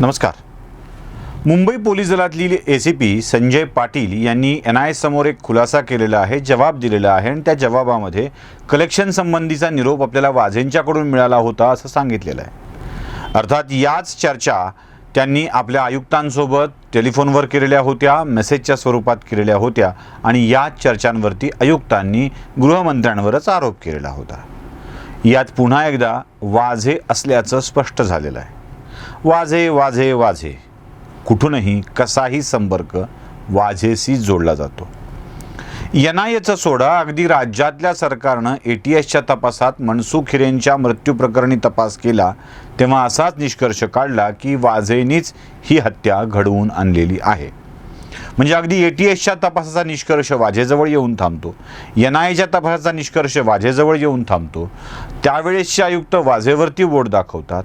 नमस्कार. मुंबई पोलीस दलातील एसीपी संजय पाटील यांनी NIA समोर एक खुलासा केलेला आहे, जवाब दिलेला आहे आणि त्या जवाबामध्ये कलेक्शन संबंधीचा निरोप आपल्याला वाझेंच्याकडून मिळाला होता असं सांगितलेलं आहे. अर्थात याच चर्चा त्यांनी आपल्या आयुक्तांसोबत टेलिफोनवर केलेल्या होत्या, मेसेजच्या स्वरूपात केलेल्या होत्या आणि या चर्चांवरती आयुक्तांनी गृहमंत्र्यांवरच आरोप केलेला होता. यात पुन्हा एकदा वाझे असल्याचं स्पष्ट झालेलं आहे. वाझे वाझे वाझे, कुठूनही कसाही संपर्क वाझेशी जोडला जातो. NIAचा सोडा, अगदी राज्यातल्या सरकारनं ATSच्या तपासात मनसुख हिरेंच्या मृत्यू प्रकरणी तपास केला तेव्हा असाच निष्कर्ष काढला की वाझेंनीच ही हत्या घडवून आणलेली आहे. म्हणजे अगदी ATSच्या तपासाचा निष्कर्ष वाझेजवळ येऊन थांबतो, NIAच्या तपासाचा निष्कर्ष वाझेजवळ येऊन थांबतो. त्यावेळेसचे आयुक्त वाझेवरती बोट दाखवतात,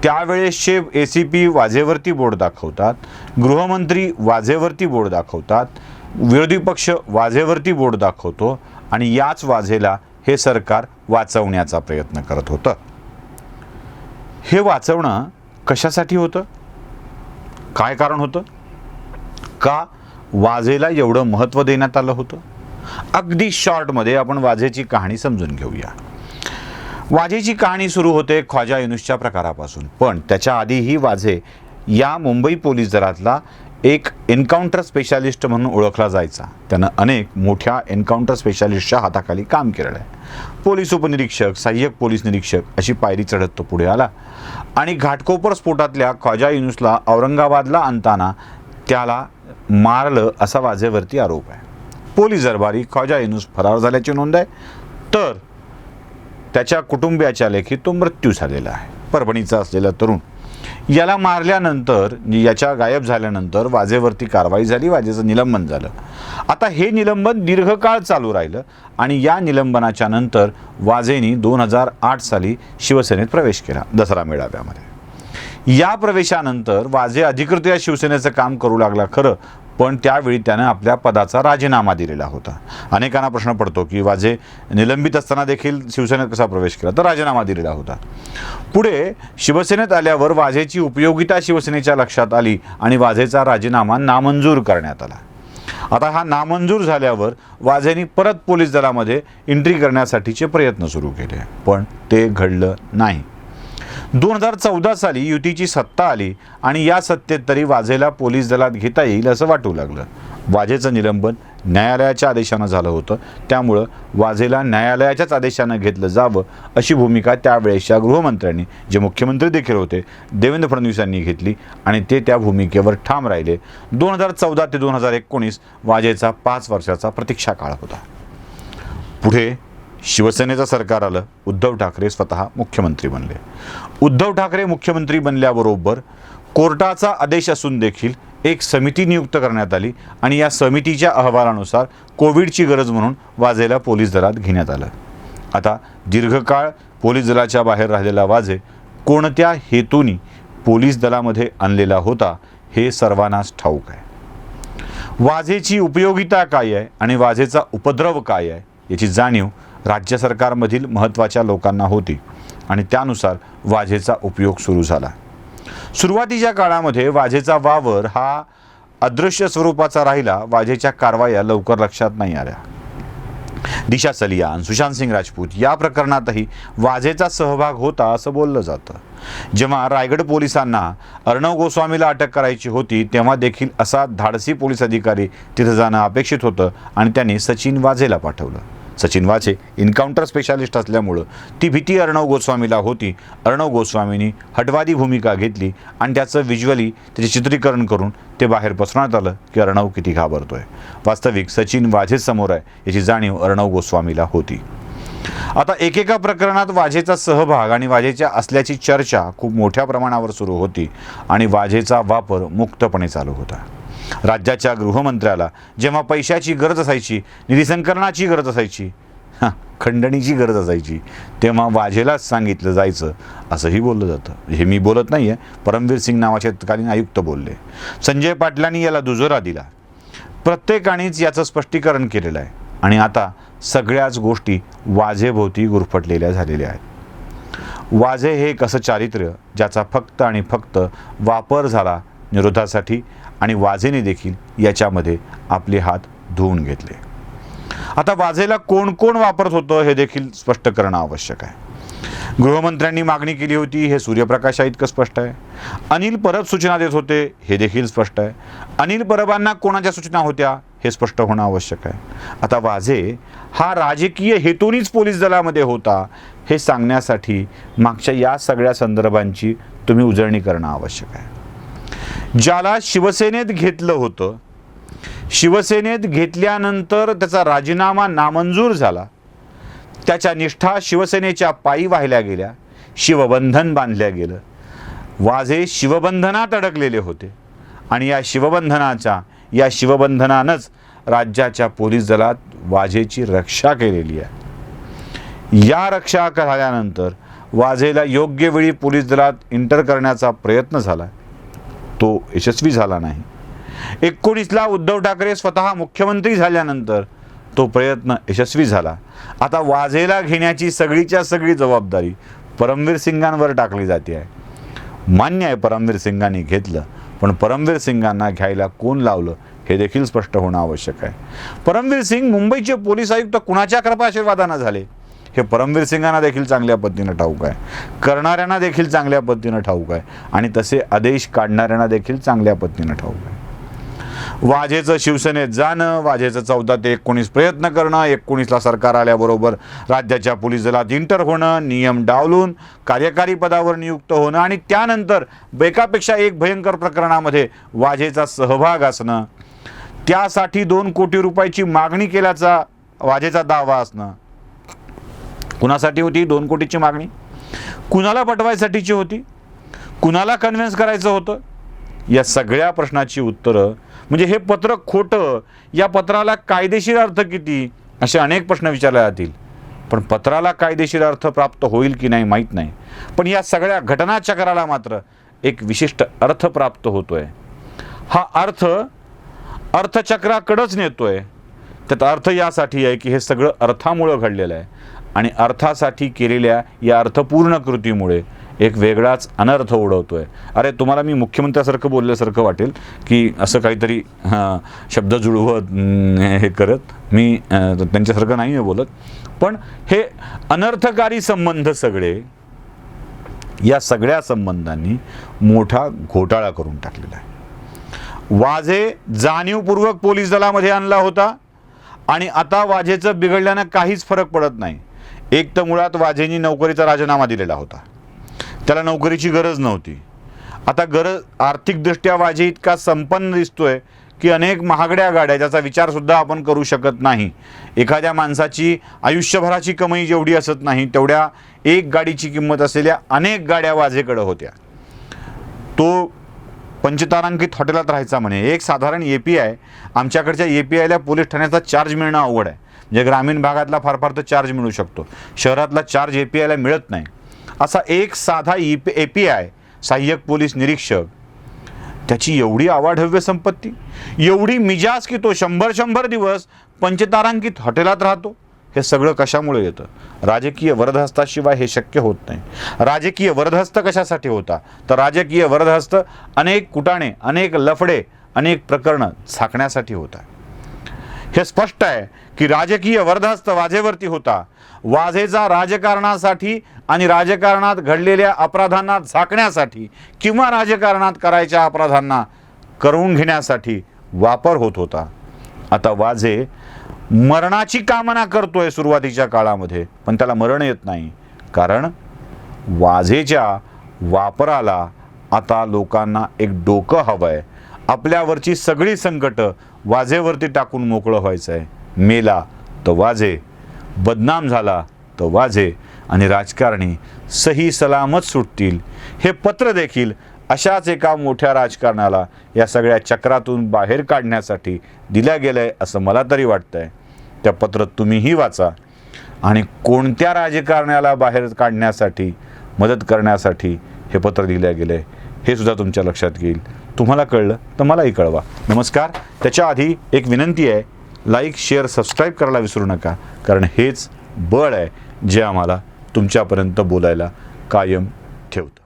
त्यावेळेसचे ACP वाझेवरती बोट दाखवतात, गृहमंत्री वाझेवरती बोट दाखवतात, विरोधी पक्ष वाझेवरती बोट दाखवतो आणि याच वाझेला हे सरकार वाचवण्याचा प्रयत्न करत होतं. हे वाचवणं कशासाठी होतं? काय कारण होतं? का वाझेला एवढं महत्त्व देण्यात आलं होतं? अगदी शॉर्टमध्ये आपण वाझेची कहाणी समजून घेऊया. वाझेची कहाणी सुरू होते ख्वाजा युनुसच्या प्रकारापासून, पण त्याच्या आधीही वाझे या मुंबई पोलीस दलातला एक एन्काउंटर स्पेशालिस्ट म्हणून ओळखला जायचा. त्यानं अनेक मोठ्या एन्काउंटर स्पेशालिस्टच्या हाताखाली काम केलेलं आहे. पोलीस उपनिरीक्षक, सहाय्यक पोलीस निरीक्षक अशी पायरी चढत तो पुढे आला आणि घाटकोपर स्फोटातल्या ख्वाजा युनुसला औरंगाबादला आणताना त्याला मारलं असा वाझेवरती आरोप आहे. पोलीस दरबारी ख्वाजा युनुस फरार झाल्याची नोंद आहे, तर त्याच्या कुटुंबियाच्या लेखी तो मृत्यू झालेला आहे. परभणीचा असलेला तरुण याला मारल्यानंतर, याच्या गायब झाल्यानंतर वाझेवरती कारवाई झाली, वाझेचं निलंबन झालं. आता हे निलंबन दीर्घकाळ चालू राहिलं आणि या निलंबनाच्या नंतर वाझेंनी 2008 साली शिवसेनेत प्रवेश केला दसरा मेळाव्यामध्ये. या प्रवेशानंतर वाझे अधिकृत या शिवसेनेचं काम करू लागला खरं, पण त्यावेळी त्यानं आपल्या पदाचा राजीनामा दिलेला होता. अनेकांना प्रश्न पडतो की वाझे निलंबित असताना देखील शिवसेनेत कसा प्रवेश केला, तर राजीनामा दिलेला होता. पुढे शिवसेनेत आल्यावर वाझेची उपयोगिता शिवसेनेच्या लक्षात आली आणि वाझेचा राजीनामा नामंजूर करण्यात आला. आता हा नामंजूर झाल्यावर वाझेंनी परत पोलीस दलामध्ये एंट्री करण्यासाठीचे प्रयत्न सुरू केले, पण ते घडलं नाही. 2014 साली युतीची सत्ता आली आणि या सत्तेत तरी वाझेला पोलीस दलात घेता येईल असं वाटू लागलं. वाझेचं निलंबन न्यायालयाच्या आदेशानं झालं होतं, त्यामुळं वाझेला न्यायालयाच्याच आदेशानं घेतलं जावं अशी भूमिका त्यावेळेसच्या गृहमंत्र्यांनी, जे मुख्यमंत्री देखील होते, देवेंद्र फडणवीस यांनी घेतली आणि ते त्या भूमिकेवर ठाम राहिले. 2014 ते 2019 वाझेचा 5 वर्षाचा प्रतीक्षा काळ होता. पुढे शिवसेनेचं सरकार आलं, उद्धव ठाकरे स्वतः मुख्यमंत्री बनले. उद्धव ठाकरे मुख्यमंत्री बनल्याबरोबर कोर्टाचा आदेश असून देखील एक समिती नियुक्त करण्यात आली आणि या समितीच्या अहवालानुसार कोविडची गरज म्हणून वाझेला पोलीस दलात घेण्यात आलं. आता दीर्घकाळ पोलीस दलाच्या बाहेर राहिलेला वाझे कोणत्या हेतूनी पोलीस दलामध्ये आणलेला होता हे सर्वांनाच ठाऊक आहे. वाझेची उपयोगिता काय आहे आणि वाझेचा उपद्रव काय आहे याची जाणीव राज्य सरकारमधील महत्त्वाच्या लोकांना होती आणि त्यानुसार वाझेचा उपयोग सुरू झाला. सुरुवातीच्या काळामध्ये वाझेचा वावर हा अदृश्य स्वरूपाचा राहिला. वाझेच्या कारवाया लवकर लक्षात नाही आल्या. दिशा सलियान, सुशांत सिंग राजपूत या प्रकरणातही वाझेचा सहभाग होता असं बोललं जातं. जेव्हा रायगड पोलिसांना अर्णव गोस्वामीला अटक करायची होती तेव्हा देखील असा धाडसी पोलीस अधिकारी तिथं जाणं अपेक्षित होतं आणि त्यांनी सचिन वाझेला पाठवलं. सचिन वाझे एन्काउंटर स्पेशालिस्ट असल्यामुळं ती भीती अर्णव गोस्वामीला होती. अर्णव गोस्वामींनी हटवादी भूमिका घेतली आणि त्याचं व्हिज्युअली त्याचे चित्रीकरण करून ते बाहेर पसरवण्यात आलं की अर्णव किती घाबरतोय. वास्तविक सचिन वाझे समोर आहे याची जाणीव अर्णव गोस्वामीला होती. आता एकेका प्रकरणात वाझेचा सहभाग आणि वाझेच्या असल्याची चर्चा खूप मोठ्या प्रमाणावर सुरू होती आणि वाझेचा वापर मुक्तपणे चालू होता. राज्याच्या गृहमंत्र्याला जेव्हा पैशाची गरज असायची, निधी संकलनाची गरज असायची, खंडणीची गरज असायची, तेव्हा वाझेलाच सांगितलं जायचं असंही बोललं जातं. हे मी बोलत नाही आहे, परमवीर सिंग नावाचे तत्कालीन आयुक्त बोलले. संजय पाटलांनी याला दुजोरा दिला. प्रत्येकानेच याचं स्पष्टीकरण केलेलं आहे आणि आता सगळ्याच गोष्टी वाझेभोवती गुरफटलेल्या झालेल्या आहेत. वाजे हे एक असं चारित्र्य ज्याचा फक्त आणि फक्त वापर झाला निरोधासाठी आणि वाजेने देखील याच्यामध्ये आपले हात धुवून घेतले. आता वाजेला कोण कोण वापरत होतं हे देखील स्पष्ट करणं आवश्यक आहे. गृहमंत्र्यांनी मागणी केली होती हे सूर्यप्रकाशा इतकं स्पष्ट आहे. अनिल परब सूचना देत होते हे देखील स्पष्ट आहे. अनिल परबांना कोणाच्या सूचना होत्या हे स्पष्ट होणं आवश्यक आहे. आता वाजे हा राजकीय हेतूनीच पोलीस दलामध्ये होता हे सांगण्यासाठी मागच्या या सगळ्या संदर्भांची तुम्ही उजळणी करणं आवश्यक आहे. ज्याला शिवसेनेत घेतलं होतं, शिवसेनेत घेतल्यानंतर त्याचा राजीनामा नामंजूर झाला, त्याच्या निष्ठा शिवसेनेच्या पायी वाहिल्या गेल्या, शिवबंधन बांधल्या गेलं. वाजे शिवबंधनात अडकलेले होते आणि या शिवबंधनानंच राज्याच्या पोलीस दलात वाजेची रक्षा केलेली आहे. या रक्षा झाल्यानंतर वाजेला योग्य वेळी पोलीस दलात इंटर करण्याचा प्रयत्न झाला, तो यशस्वी झाला नाही. 19ला उद्धव ठाकरे स्वतः मुख्यमंत्री झाल्यानंतर तो प्रयत्न यशस्वी झाला. आता वाजेला घेण्याची सगळीच्या सगळी जबाबदारी परमवीर सिंगांवर टाकली जाते आहे. मान्य आहे परमवीर सिंगांनी घेतलं, पण परमवीर सिंगांना घ्यायला कोण लावलं हे देखील स्पष्ट होणं आवश्यक आहे. परमवीर सिंग मुंबईचे पोलीस आयुक्त कुणाच्या कृपा आशीर्वादानं झाले हे परमवीर सिंगांना देखील चांगल्या पद्धतीनं ठाऊक आहे, करणाऱ्यांना देखील चांगल्या पद्धतीनं ठाऊक आहे आणि तसे आदेश काढणाऱ्यांना देखील चांगल्या पद्धतीनं ठाऊक आहे. वाजेचं शिवसेनेत जाणं, वाजेचं 14 ते 19 प्रयत्न करणं, 19ला सरकार आल्याबरोबर राज्याच्या पोलीस दलात इंटर होणं, नियम डावलून कार्यकारी पदावर नियुक्त होणं आणि त्यानंतर एकापेक्षा एक भयंकर प्रकरणामध्ये वाजेचा सहभाग असणं, त्यासाठी 2 कोटी रुपयाची मागणी केल्याचा वाजेचा दावा असणं. कुणासाठी होती 2 कोटीची मागणी? कुणाला पटवायसाठीची होती? कुणाला कन्व्हिन्स करायचं होतं? या सगळ्या प्रश्नाची उत्तरं, म्हणजे हे पत्र खोटं, या पत्राला कायदेशीर अर्थ किती, असे अनेक प्रश्न विचारले जातील. पण पत्राला कायदेशीर अर्थ प्राप्त होईल की नाही माहीत नाही, पण या सगळ्या घटनाचक्राला मात्र एक विशिष्ट अर्थ प्राप्त होतोय. हा अर्थ अर्थचक्राकडेच नेतोय. त्यात अर्थ यासाठी आहे की हे सगळं अर्थामुळं घडलेलं आहे आणि अर्थासाठी केलेल्या या अर्थपूर्ण कृतीमुळे एक वेगळाच अनर्थ उडवतोय. अरे तुम्हाला मी मुख्यमंत्र्यासारखं बोलल्यासारखं वाटेल की असं काहीतरी शब्द जुळवत हे करत मी त्यांच्यासारखं नाही आहे बोलत, पण हे अनर्थकारी संबंध सगळे, या सगळ्या संबंधांनी मोठा घोटाळा करून टाकलेला आहे. वाजे जाणीवपूर्वक पोलीस दलामध्ये आणला होता आणि आता वाजेचं बिघडल्यानं काहीच फरक पडत नाही. एक तर मुळात वाजेंनी नोकरीचा राजीनामा दिलेला होता, त्याला नोकरीची गरज नव्हती. आता आर्थिकदृष्ट्या वाजे इतका संपन्न दिसतोय की अनेक महागड्या गाड्या, ज्याचा विचारसुद्धा आपण करू शकत नाही. एखाद्या माणसाची आयुष्यभराची कमाई जेवढी असत नाही तेवढ्या एक गाडीची किंमत असलेल्या अनेक गाड्या वाजेकडे होत्या. तो पंचतारांकित हॉटेलात राहायचा म्हणे. एक साधारण API, आमच्याकडच्या APIला पोलीस ठाण्याचा चार्ज मिळणं अवघड आहे. म्हणजे ग्रामीण भागातला फार फार तर चार्ज मिळू शकतो, शहरातला चार्ज APIला मिळत नाही. असा एक साधा API सहाय्यक पोलीस निरीक्षक, त्याची एवढी आवाढव्य संपत्ती, एवढी मिजाज की तो 100 दिवस पंचतारांकित हॉटेलात राहतो. हे सगळं कशामुळे येतं? राजकीय वरदहस्ताशिवाय हे शक्य होत नाही. राजकीय वरदहस्त कशासाठी होता? तर राजकीय वरदहस्त अनेक कुटाणे, अनेक लफडे, अनेक प्रकरणं झाकण्यासाठी होता. हे स्पष्ट आहे की राजकीय वरदहस्त वाजेवरती होता. वाजेचा राजकारणासाठी आणि राजकारणात घडलेल्या अपराधांना झाकण्यासाठी किंवा राजकारणात करायच्या अपराधांना करून घेण्यासाठी वापर होत होता. आता वाजे मरणाची कामना करतोय सुरुवातीच्या काळामध्ये, पण त्याला मरण येत नाही, कारण वाजेच्या वापराला आता लोकांना एक डोकं हवं आहे. आपल्यावरची सगळी संकटं वाजेवरती टाकून मोकळं व्हायचं आहे. मेला तर वाजे, बदनाम झाला तर वाजे आणि राजकारणी सही सलामत सुटतील. हे पत्र देखील अशाच एका मोठ्या राजकारणाला या सगळ्या चक्रातून बाहेर काढण्यासाठी दिल्या गेलं आहे असं मला तरी वाटतंय. त्या पत्र तुम्हीही वाचा आणि कोणत्या राजकारण्याला बाहेर काढण्यासाठी मदत करण्यासाठी हे पत्र दिलं गेलं आहे हे सुद्धा तुमच्या लक्षात येईल. तुम्हाला कळलं तर मलाही कळवा. नमस्कार. त्याच्या आधी एक विनंती आहे, लाईक शेअर सबस्क्राईब करायला विसरू नका, कारण हेच बळ आहे जे आम्हाला तुमच्यापर्यंत बोलायला कायम ठेवतं.